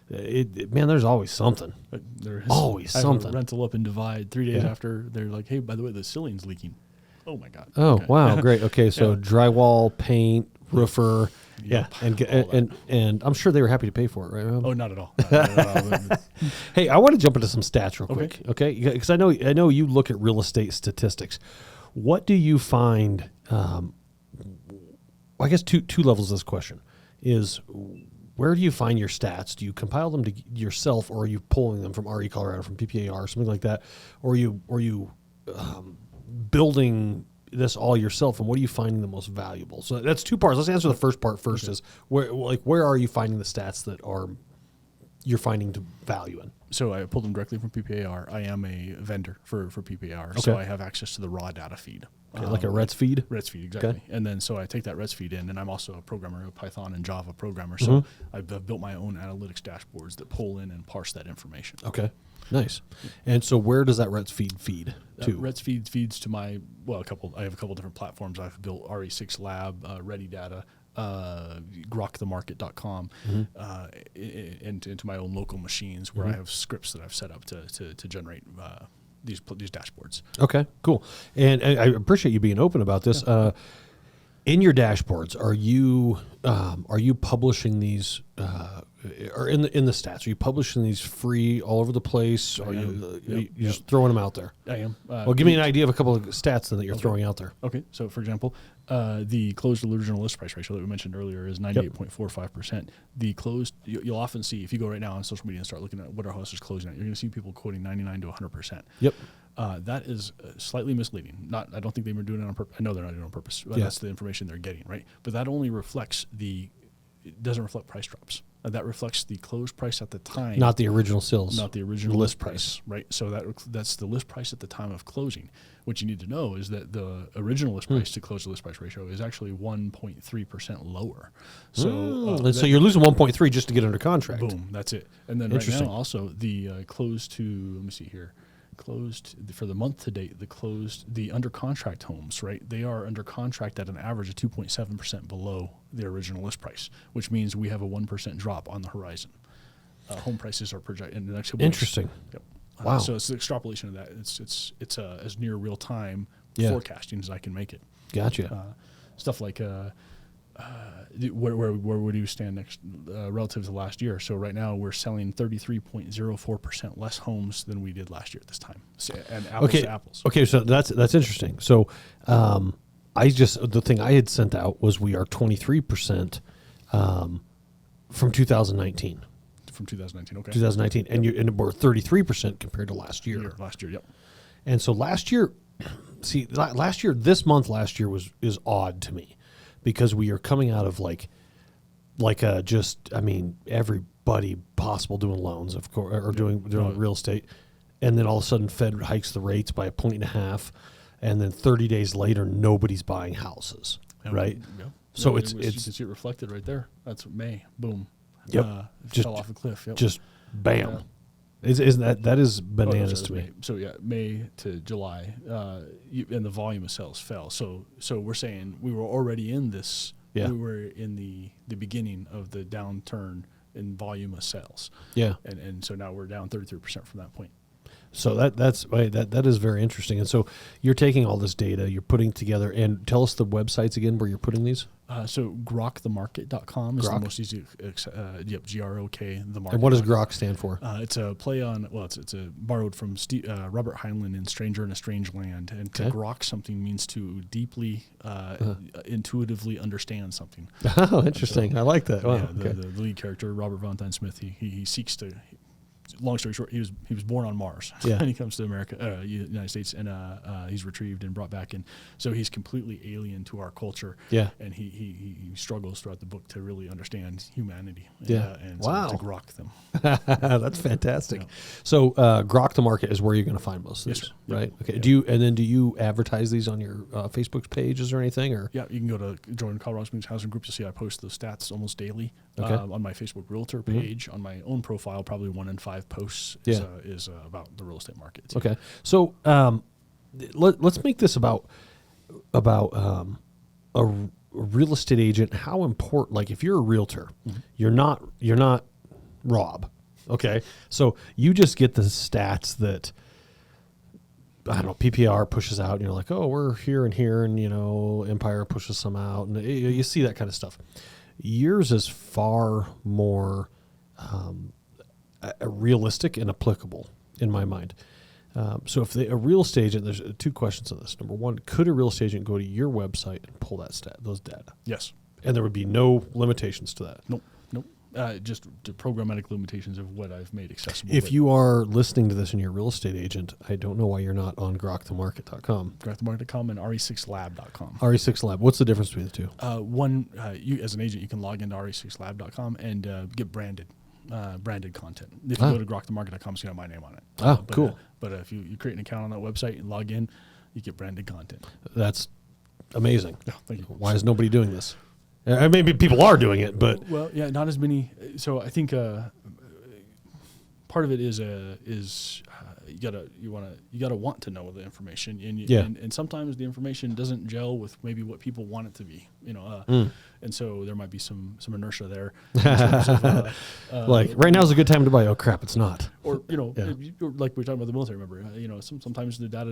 there's always something. There is always something. I have a rental up in Divide 3 days after they're like, hey, by the way, the ceiling's leaking. Oh my God. Oh, okay. Wow. Great. Okay. So drywall, paint, roofer. And I'm sure they were happy to pay for it, right, Rob? Oh, not at all. Not at all. Hey, I want to jump into some stats real quick. Okay. Because I know you look at real estate statistics. What do you find? I guess two levels of this question is, where do you find your stats? Do you compile them to yourself, or are you pulling them from RE Colorado, from PPAR, something like that? Or are you building this all yourself, and what are you finding the most valuable? So that's two parts. Let's answer the first part first. Is where are you finding the stats that you're finding to value in? So I pulled them directly from PPAR. I am a vendor for PPAR, so I have access to the raw data feed. Okay, like a RETS feed? RETS feed, exactly. Okay. And then so I take that RETS feed in, and I'm also a programmer, a Python and Java programmer. So I've built my own analytics dashboards that pull in and parse that information. Okay, nice. And so where does that RETS feed to? RETS feeds to my, I have a couple different platforms. I've built RE6 Lab, Ready Data, grokthemarket.com, into my own local machines where I have scripts that I've set up to generate these dashboards. Okay, cool. And I appreciate you being open about this. Yeah. In your dashboards, are you publishing these, or in the stats? Are you publishing these free all over the place? Or are you just throwing them out there? I am. Well, give me an idea of a couple of stats then that you're throwing out there. Okay, so for example, the closed original list price ratio that we mentioned earlier is 98.45%. The closed, you'll often see, if you go right now on social media and start looking at what our house is closing at, you're going to see people quoting 99 to 100%. Yep. That is slightly misleading. I don't think they were doing it on purpose. I know they're not doing it on purpose. That's the information they're getting, right? But that only reflects it doesn't reflect price drops. that reflects the close price at the time, Not the original sales. not the original list price, right? So that's the list price at the time of closing. What you need to know is that the original list price to close the list price ratio is actually 1.3% lower. So so you're losing 1.3 just to get under contract. boom, that's it. And then right now also the closed to, let me see here, closed for the month to date, the under contract homes, right? They are under contract at an average of 2.7% below the original list price, which means we have a 1% drop on the horizon. Home prices are projected in the next couple Interesting. Yep. Wow. So it's the extrapolation of that. It's as near real time forecasting as I can make it. Gotcha. Stuff like where would you stand next relative to last year? So right now we're selling 33.04% less homes than we did last year at this time, and apples to apples. Okay, so that's interesting. So the thing I had sent out was we are 23% from 2019. From 2019, okay. 2019, and we're 33% compared to last year. Last year, yep. And so last year, this month last year is odd to me, because we are coming out of everybody possible doing loans, of course, or doing real estate, and then all of a sudden Fed hikes the rates by 1.5, and then 30 days later nobody's buying houses, right? Yeah. So you it's can see it reflected right there. That's May, boom. Yep. Just fell off a cliff. Yep. Just bam. Yeah. That is bananas to me. So yeah, May to July, and the volume of sales fell. So we're saying we were already in this. Yeah. We were in the beginning of the downturn in volume of sales. Yeah. And so now we're down 33% from that point. So that is very interesting. And so you're taking all this data, you're putting together, and tell us the websites again where you're putting these. So grokthemarket.com is the most easy. G-R-O-K, the market. And what does Grok stand for? It's a play on, it's a borrowed from Robert Heinlein in Stranger in a Strange Land. And to grok something means to deeply, intuitively understand something. Oh, interesting. So, I like that. Wow. Yeah, the lead character, Robert Valentine Smith, he seeks to. Long story short, he was born on Mars, and he comes to America, United States, and he's retrieved and brought back in. So he's completely alien to our culture. Yeah, and he struggles throughout the book to really understand humanity. And wow, to grok them. That's fantastic. Yeah. So Grok the Market is where you're going to find most of these, right? Okay. Yeah. Do you advertise these on your Facebook pages or anything? Or yeah, you can go to join Colorado Springs Housing Group. You'll see I post those stats almost daily on my Facebook Realtor page. On my own profile, probably 1 in 5 posts is about the real estate market. Too. Okay, so let's make this about a real estate agent. How important? Like, if you're a realtor, you're not Rob. Okay, so you just get the stats that, I don't know, PPR pushes out, and you're like, oh, we're here, and Empire pushes some out, and you see that kind of stuff. Yours is far more realistic and applicable in my mind. So if a real estate agent, there's 2 questions on this. Number 1, could a real estate agent go to your website and pull those data? Yes. And there would be no limitations to that? Nope. Just the programmatic limitations of what I've made accessible. If you are listening to this and you're a real estate agent, I don't know why you're not on grokthemarket.com. grokthemarket.com and re6lab.com. RE6Lab. What's the difference between the two? One, you as an agent, you can log into re6lab.com and get branded content. If you go to grokthemarket.com, you have my name on it. Cool. But if you create an account on that website and log in, you get branded content. That's amazing. Yeah, thank you. Why is nobody doing this? Maybe people are doing it, but not as many. So I think part of it is you gotta want to know the information, and sometimes the information doesn't gel with maybe what people want it to be, and so there might be some inertia there. In terms of, like right now is a good time to buy. Oh crap, it's not. Or like we were talking about the military. Remember, sometimes the data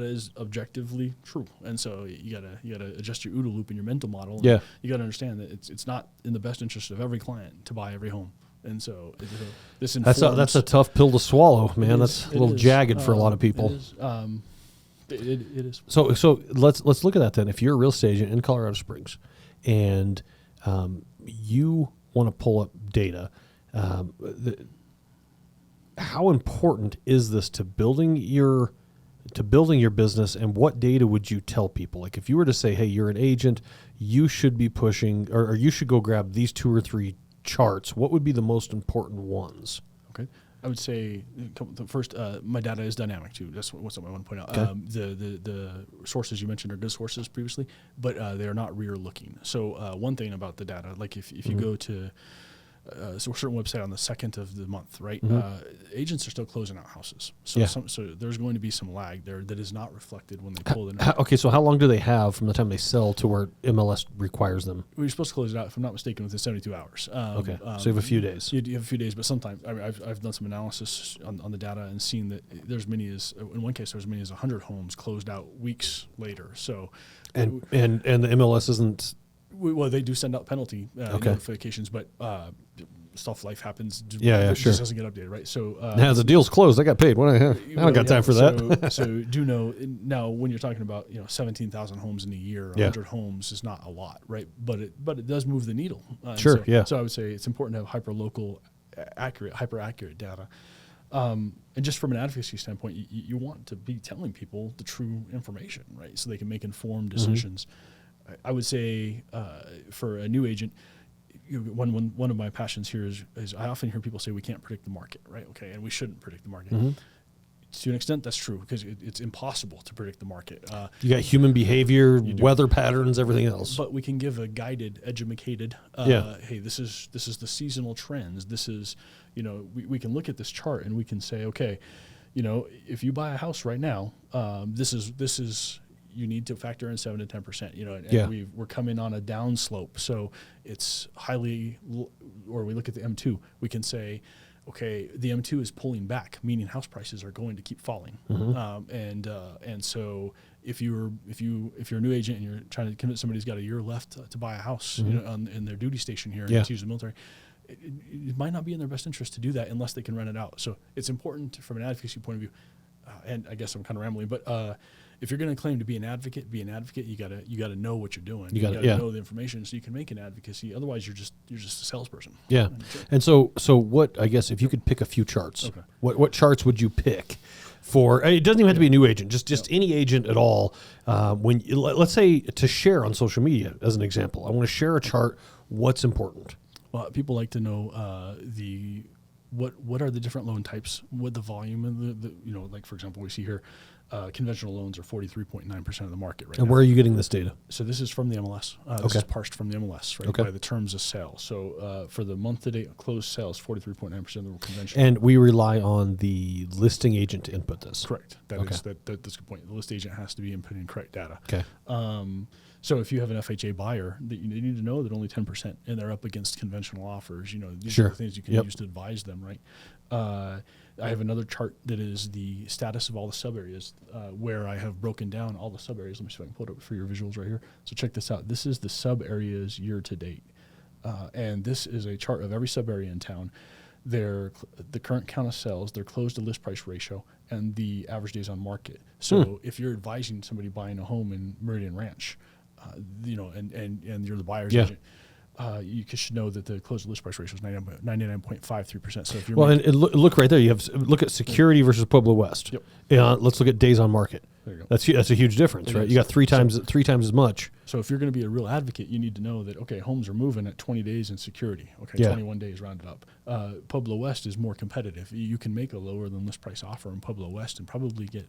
is objectively true, and so you gotta adjust your OODA loop in your mental model. Yeah, you gotta understand that it's not in the best interest of every client to buy every home. And so this informs. That's a tough pill to swallow, man. That's a little jagged for a lot of people. It is. So let's look at that then. If you're a real estate agent in Colorado Springs, and you want to pull up data, how important is this to building your business, and what data would you tell people? Like, if you were to say, hey, you're an agent, you should be pushing, or you should go grab these 2 or 3 charts, what would be the most important ones? Okay. I would say the first, my data is dynamic too. That's what's something I want to point out. Okay. The sources you mentioned are good sources previously, but they are not rear looking. So one thing about the data, like if you go to a certain website on the 2nd of the month, right? Agents are still closing out houses. So so there's going to be some lag there that is not reflected when they pull the number. Okay, so how long do they have from the time they sell to where MLS requires them? We're supposed to close it out, if I'm not mistaken, within 72 hours. Okay, so you have a few days. You have a few days, but sometimes I've done some analysis on the data and seen that there's many as, in one case, there's as many as 100 homes closed out weeks later. So, and the MLS isn't. Well, they do send out penalty notifications, but life happens. Yeah, it sure. just doesn't get updated, right? So now the deal's closed. I got paid. I don't got time for that. So do know now when you're talking about 17,000 homes in a year, 100 homes is not a lot, right? But it does move the needle. Sure. So I would say it's important to have hyper accurate data. And just from an advocacy standpoint, you want to be telling people the true information, right? So they can make informed decisions. I would say for a new agent, one of my passions here is I often hear people say we can't predict the market, right? Okay, and we shouldn't predict the market. To an extent, that's true because it's impossible to predict the market. You got human behavior, weather patterns, everything else. But we can give a guided, educated. Hey, this is the seasonal trends. This is, we can look at this chart and we can say, okay, if you buy a house right now, this is. You need to factor in 7 to 10%, and we're coming on a down slope. So it's highly, or we look at the M2, we can say, okay, the M2 is pulling back, meaning house prices are going to keep falling. And so if you're a new agent and you're trying to convince somebody who's got a year left to buy a house, in their duty station here, and to use the military, it might not be in their best interest to do that unless they can rent it out. So it's important from an advocacy point of view. And I guess I'm kind of rambling, but if you're going to claim to be an advocate. You gotta know what you're doing. You gotta know the information so you can make an advocacy. Otherwise, you're just a salesperson. Yeah. And so what? I guess if you could pick a few charts, what charts would you pick for? It doesn't even have to be a new agent. Just any agent at all. Let's say to share on social media as an example. I want to share a chart. What's important? Well, people like to know what are the different loan types, what the volume and the like for example, we see here conventional loans are 43.9% of the market right now. And where are you getting this data? So this is from the MLS. This is parsed from the MLS, right? By the terms of sale. So for the month to date closed sales, 43.9% of the conventional. And we rely on the listing agent to input this. Correct. That's a good point. The list agent has to be inputting correct data. Okay. So if you have an FHA buyer, you need to know that only 10%, and they're up against conventional offers. These are the things you can use to advise them, right? I have another chart that is the status of all the sub areas, where I have broken down all the sub areas. Let me see if I can pull it up for your visuals right here. So check this out. This is the sub areas year to date, and this is a chart of every sub area in town. The current count of sales, their closed to list price ratio, and the average days on market. So if you're advising somebody buying a home in Meridian Ranch, and you're the buyer's agent, you should know that the closed list price ratio is 99.53%. So if you're and look right there, you have look at security versus Pueblo West. Yep. Let's look at days on market. There you go. That's a huge difference, right? You got three times as much. So if you're going to be a real advocate, you need to know that homes are moving at 20 days in security. 21 days rounded up. Pueblo West is more competitive. You can make a lower than list price offer in Pueblo West and probably get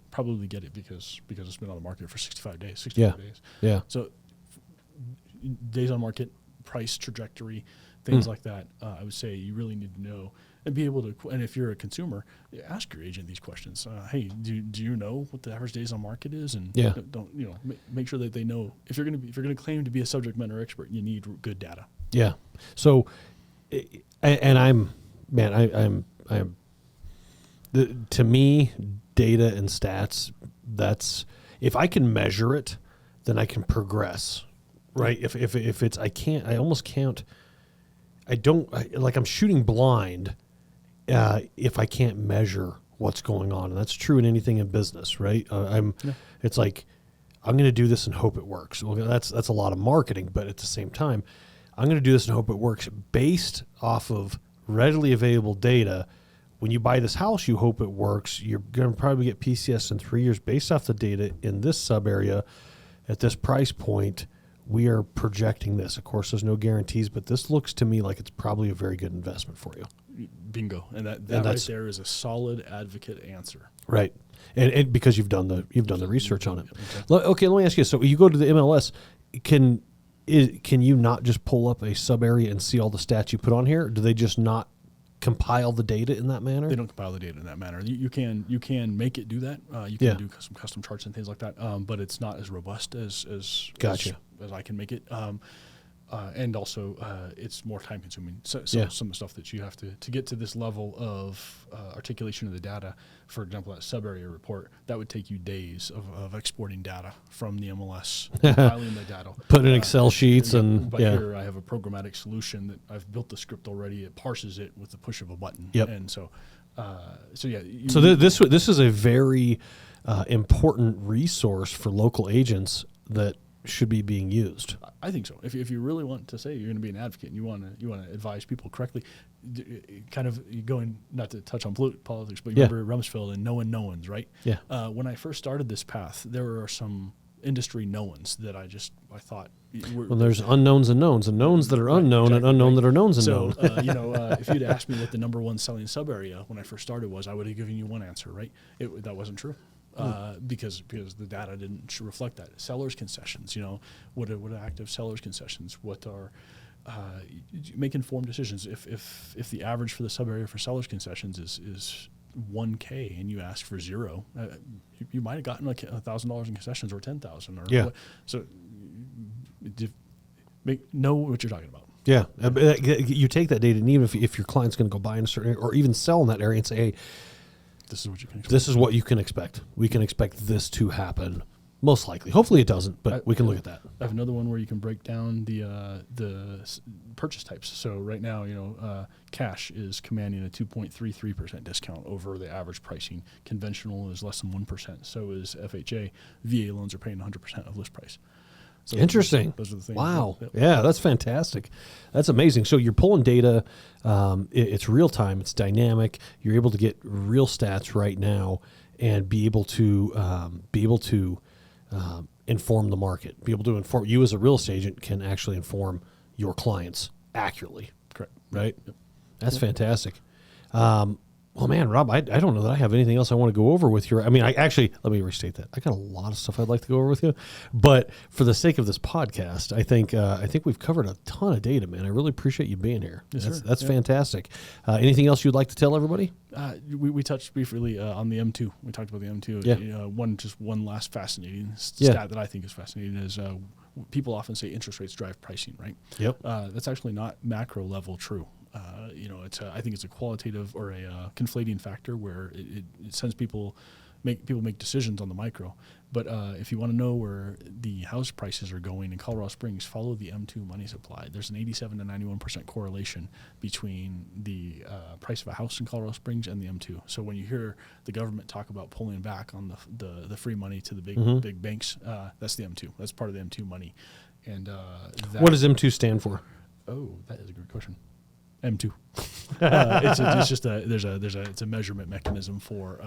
it because it's been on the market for 65 days, 64 days. Yeah. So days on market, price trajectory, things like that. I would say you really need to know and be able to. And if you're a consumer, ask your agent these questions. Hey, do you know what the average days on market is? And don't make sure that they know. If you're going to claim to be a subject matter expert, you need good data. Yeah. So, and to me, data and stats. That's if I can measure it, then I can progress. Right. If it's, I'm shooting blind if I can't measure what's going on. And that's true in anything in business. Right. It's like, I'm going to do this and hope it works. Well, that's a lot of marketing, but at the same time, I'm going to do this and hope it works based off of readily available data. When you buy this house, you hope it works. You're going to probably get PCS in 3 years based off the data in this sub area at this price point. we are projecting this. Of course, there's no guarantees, but this looks to me like it's probably a very good investment for you. Bingo. And that right there is a solid advocate answer. Right. And because you've done the research on it. Exactly. Okay, let me ask you. So you go to the MLS, can you not just pull up a sub area and see all the stats you put on here? Or do they just not compile the data in that manner? They don't compile the data in that manner. You can make it do that. You can do some custom charts and things like that. But it's not as robust as I can make it. And also, it's more time consuming. So some of the stuff that you have to get to this level of articulation of the data, for example, that sub-area report, that would take you days of exporting data from the MLS, compiling the data. Put in Excel sheets But here I have a programmatic solution that I've built the script already. It parses it with the push of a button. Yep. And so this is a very important resource for local agents that should be being used. I think so. If you really want to say you're going to be an advocate and you want to advise people correctly, kind of going, not to touch on politics, but you remember Rumsfeld and no ones, right? Yeah. When I first started this path, there were some industry no ones that I thought. Well, there's unknowns and knowns that are unknown, and unknown that are knowns and known. If you'd asked me what the number one selling sub area when I first started was, I would have given you one answer, right? That wasn't true. Because the data didn't reflect that. Sellers concessions, what are active sellers concessions? What are make informed decisions. If the average for the sub area for sellers concessions is 1K and you ask for 0, you might have gotten like $1,000 in concessions or 10,000 or so. Know what you're talking about. Yeah, you take that data, and even if your client's going to go buy in a certain area or even sell in that area, and say, hey, this is what you can expect. This is what you can expect. We can expect this to happen. Most likely. Hopefully it doesn't, but we can look at that. I have another one where you can break down the purchase types. So right now, cash is commanding a 2.33% discount over the average pricing. Conventional is less than 1%. So is FHA. VA loans are paying 100% of list price. So interesting. Those are the things. Wow. Yeah, that's fantastic. That's amazing. So you're pulling data. It's real time. It's dynamic. You're able to get real stats right now and be able to inform the market. Be able to inform you as a real estate agent can actually inform your clients accurately. Correct. Right. Yep. That's fantastic. Well, man, Rob, I don't know that I have anything else I want to go over with you. I mean, let me restate that. I got a lot of stuff I'd like to go over with you, but for the sake of this podcast, I think we've covered a ton of data, man. I really appreciate you being here. Yes, that's fantastic. Anything else you'd like to tell everybody? We touched briefly on the M2. We talked about the M2. Yeah. One last fascinating stat that I think is fascinating is people often say interest rates drive pricing, right? Yep. That's actually not macro level true. I think it's a qualitative or a conflating factor where it sends people make decisions on the micro. But if you want to know where the house prices are going in Colorado Springs, follow the M2 money supply. There's an 87 to 91% correlation between the price of a house in Colorado Springs and the M2. So when you hear the government talk about pulling back on the free money to the big banks, that's the M2. That's part of the M2 money. And what does M2 stand for? Oh, that is a good question. M2. It's a measurement mechanism for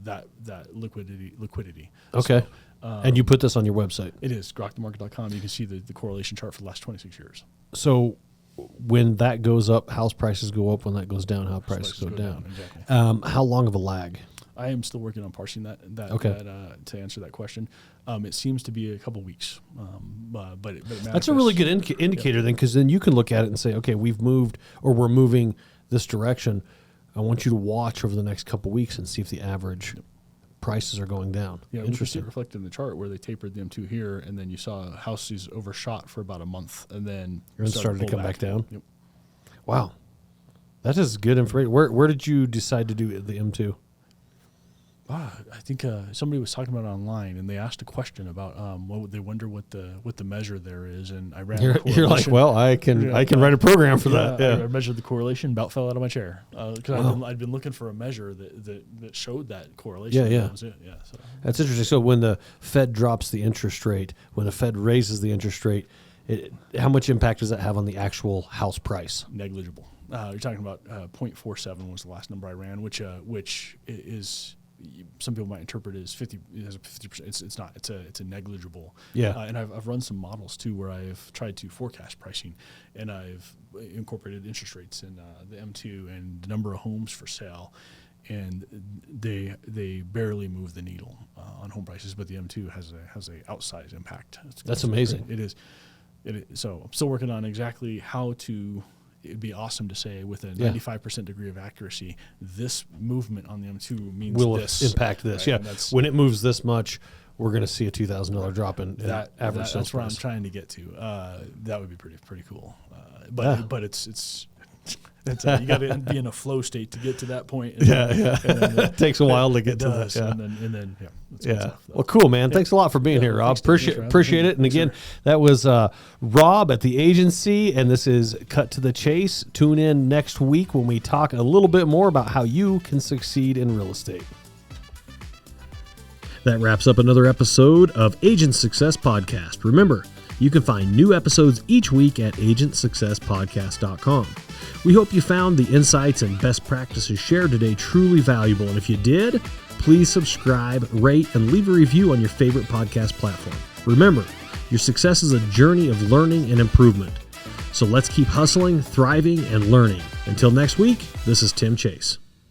that liquidity. Okay. So, and you put this on your website. It is grokthemarket.com. You can see the correlation chart for the last 26 years. So when that goes up, house prices go up. When that goes down, house prices go down. Exactly. How long of a lag? I am still working on parsing that to answer that question. It seems to be a couple weeks, but it that's a really good indicator then, because then you can look at it and say, okay, we're moving this direction. I want you to watch over the next couple weeks and see if the average prices are going down. Yeah, interesting. Reflected in the chart where they tapered the M2 here, and then you saw houses overshot for about a month, and then started to come back down. Yep. Wow, that is good information. Where did you decide to do the M2? I think somebody was talking about it online, and they asked a question about they wonder what the measure there is, and I ran. You're like, well, I can write a program for that. Yeah, I measured the correlation, about fell out of my chair because I'd been looking for a measure that showed that correlation. Yeah. That was it. Yeah, so. That's interesting. So when the Fed drops the interest rate, when the Fed raises the interest rate, how much impact does that have on the actual house price? Negligible. You're talking about 0.47 was the last number I ran, which is some people might interpret it as 50%. It's not. It's a negligible. Yeah. And I've run some models too where I've tried to forecast pricing, and I've incorporated interest rates and the M2 and the number of homes for sale, and they barely move the needle on home prices, but the M2 has a outsized impact. That's amazing. It is. So I'm still working on exactly how to. It'd be awesome to say with a 95% degree of accuracy, this movement on the M2 means will this. Impact this. Right? Yeah. When it moves this much, we're going to see a $2,000 drop in average sales That's where price. I'm trying to get to. That would be pretty cool. But it's you got to be in a flow state to get to that point. And It takes a while to get to that. Yeah. And then it's tough, Well, cool, man. Thanks a lot for being here, Rob. Appreciate it. And again, that was Rob at the agency, and this is Cut to the Chase. Tune in next week when we talk a little bit more about how you can succeed in real estate. That wraps up another episode of Agent Success Podcast. Remember, you can find new episodes each week at agentsuccesspodcast.com. We hope you found the insights and best practices shared today truly valuable. And if you did, please subscribe, rate, and leave a review on your favorite podcast platform. Remember, your success is a journey of learning and improvement. So let's keep hustling, thriving, and learning. Until next week, this is Tim Chase.